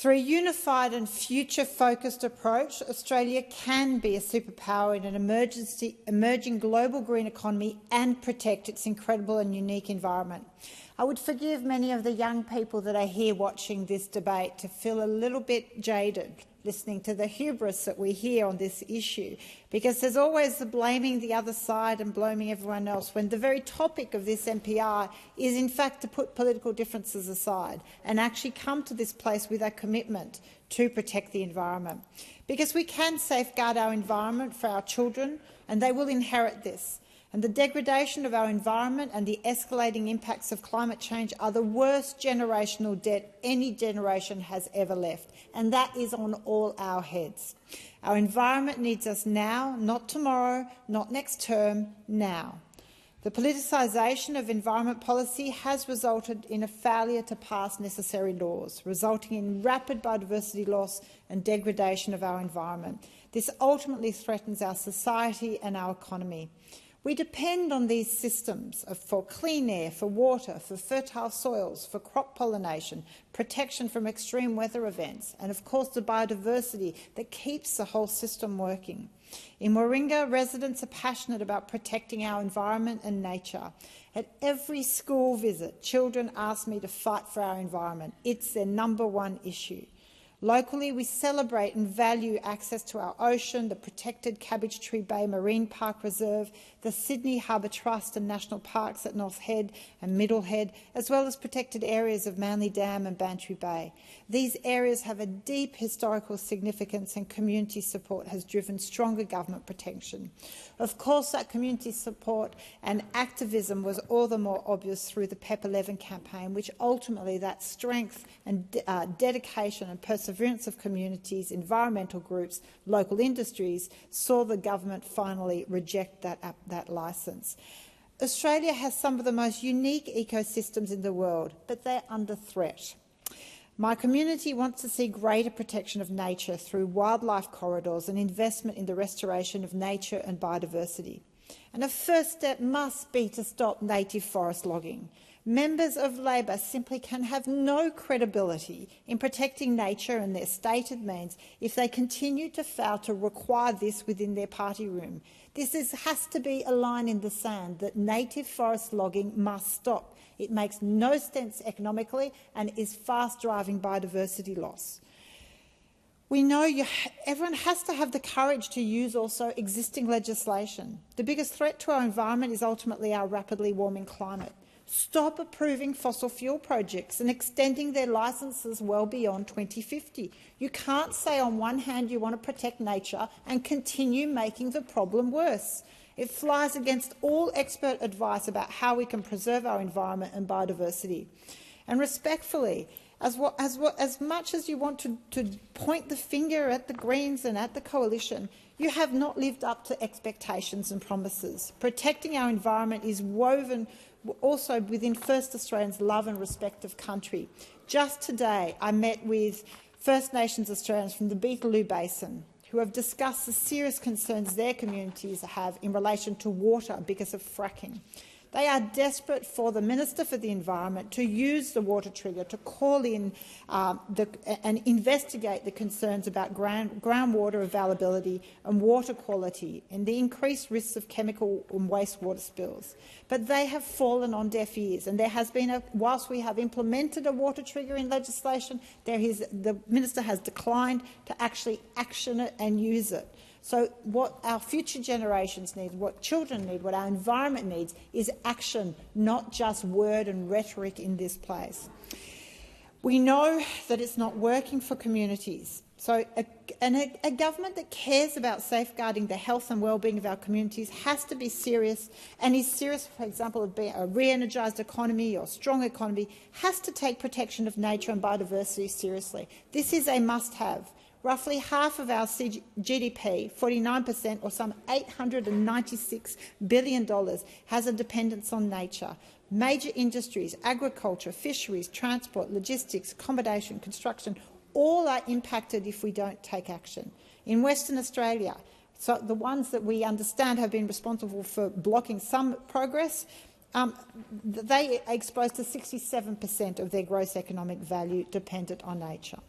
Through a unified and future-focused approach, Australia can be a superpower in an emerging global green economy and protect its incredible and unique environment. I would forgive many of the young people that are here watching this debate to feel a little bit jaded listening to the hubris that we hear on this issue, because there's always the blaming the other side and blaming everyone else, when the very topic of this MPR is in fact to put political differences aside and actually come to this place with a commitment to protect the environment. Because we can safeguard our environment for our children, and they will inherit this. And the degradation of our environment and the escalating impacts of climate change are the worst generational debt any generation has ever left, and that is on all our heads. Our environment needs us now, not tomorrow, not next term, now. The politicisation of environment policy has resulted in a failure to pass necessary laws, resulting in rapid biodiversity loss and degradation of our environment. This ultimately threatens our society and our economy. We depend on these systems for clean air, for water, for fertile soils, for crop pollination, protection from extreme weather events, and of course the biodiversity that keeps the whole system working. In Warringah, residents are passionate about protecting our environment and nature. At every school visit, children ask me to fight for our environment. It's their #1 issue. Locally, we celebrate and value access to our ocean, the protected Cabbage Tree Bay Marine Park Reserve, the Sydney Harbour Trust and national parks at North Head and Middle Head, as well as protected areas of Manly Dam and Bantry Bay. These areas have a deep historical significance, and community support has driven stronger government protection. Of course, that community support and activism was all the more obvious through the PEP 11 campaign, which ultimately that strength and dedication and perseverance of communities, environmental groups, local industries saw the government finally reject that licence. Australia has some of the most unique ecosystems in the world, but they're under threat. My community wants to see greater protection of nature through wildlife corridors and investment in the restoration of nature and biodiversity. And a first step must be to stop native forest logging. Members of Labor simply can have no credibility in protecting nature and their stated means if they continue to fail to require this within their party room. This has to be a line in the sand that native forest logging must stop. It makes no sense economically and is fast driving biodiversity loss. We know everyone has to have the courage to use also existing legislation. The biggest threat to our environment is ultimately our rapidly warming climate. Stop approving fossil fuel projects and extending their licences well beyond 2050. You can't say on one hand you want to protect nature and continue making the problem worse. It flies against all expert advice about how we can preserve our environment and biodiversity. And respectfully, as much as you want to point the finger at the Greens and at the Coalition, you have not lived up to expectations and promises. Protecting our environment is woven also within First Australians' love and respect of country. Just today, I met with First Nations Australians from the Beetaloo Basin who have discussed the serious concerns their communities have in relation to water because of fracking. They are desperate for the Minister for the Environment to use the water trigger to call in and investigate the concerns about groundwater availability and water quality and the increased risks of chemical and wastewater spills. But they have fallen on deaf ears, and there has been whilst we have implemented a water trigger in legislation, the Minister has declined to actually action it and use it. So what our future generations need, what children need, what our environment needs is action, not just word and rhetoric in this place. We know that it's not working for communities. So a government that cares about safeguarding the health and well-being of our communities has to be serious, and is serious, for example, of being a re-energised economy or strong economy, has to take protection of nature and biodiversity seriously. This is a must-have. Roughly half of our GDP, 49%, or some $896 billion, has a dependence on nature. Major industries, agriculture, fisheries, transport, logistics, accommodation, construction, all are impacted if we don't take action. In Western Australia, so the ones that we understand have been responsible for blocking some progress, they are exposed to 67% of their gross economic value dependent on nature.